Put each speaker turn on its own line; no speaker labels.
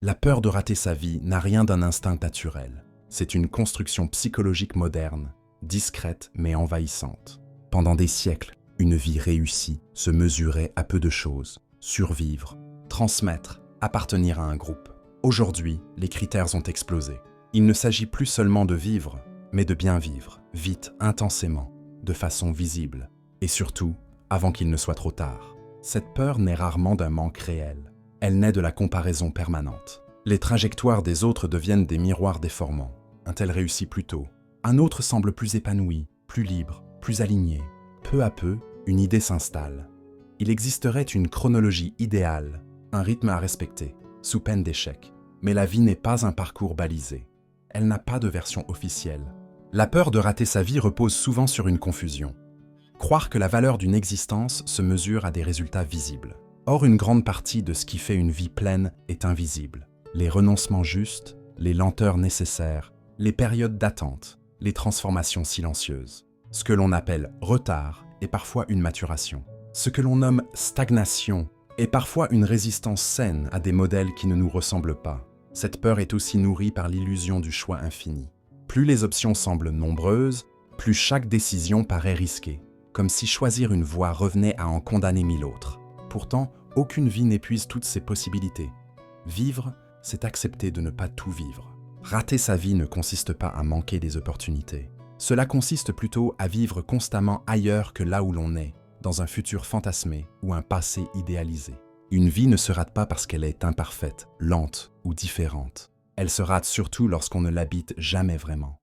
La peur de rater sa vie n'a rien d'un instinct naturel. C'est une construction psychologique moderne, discrète mais envahissante. Pendant des siècles, une vie réussie se mesurait à peu de choses. Survivre, transmettre, appartenir à un groupe. Aujourd'hui, les critères ont explosé. Il ne s'agit plus seulement de vivre, mais de bien vivre, vite, intensément, de façon visible, et surtout, avant qu'il ne soit trop tard. Cette peur naît rarement d'un manque réel. Elle naît de la comparaison permanente. Les trajectoires des autres deviennent des miroirs déformants. Un tel réussit plus tôt. Un autre semble plus épanoui, plus libre, plus aligné. Peu à peu, une idée s'installe. Il existerait une chronologie idéale, un rythme à respecter, sous peine d'échec. Mais la vie n'est pas un parcours balisé. Elle n'a pas de version officielle. La peur de rater sa vie repose souvent sur une confusion. Croire que la valeur d'une existence se mesure à des résultats visibles. Or, une grande partie de ce qui fait une vie pleine est invisible. Les renoncements justes, les lenteurs nécessaires, les périodes d'attente, les transformations silencieuses. Ce que l'on appelle retard est parfois une maturation. Ce que l'on nomme stagnation est parfois une résistance saine à des modèles qui ne nous ressemblent pas. Cette peur est aussi nourrie par l'illusion du choix infini. Plus les options semblent nombreuses, plus chaque décision paraît risquée, comme si choisir une voie revenait à en condamner mille autres. Pourtant, aucune vie n'épuise toutes ses possibilités. Vivre, c'est accepter de ne pas tout vivre. Rater sa vie ne consiste pas à manquer des opportunités. Cela consiste plutôt à vivre constamment ailleurs que là où l'on est, dans un futur fantasmé ou un passé idéalisé. Une vie ne se rate pas parce qu'elle est imparfaite, lente ou différente. Elle se rate surtout lorsqu'on ne l'habite jamais vraiment.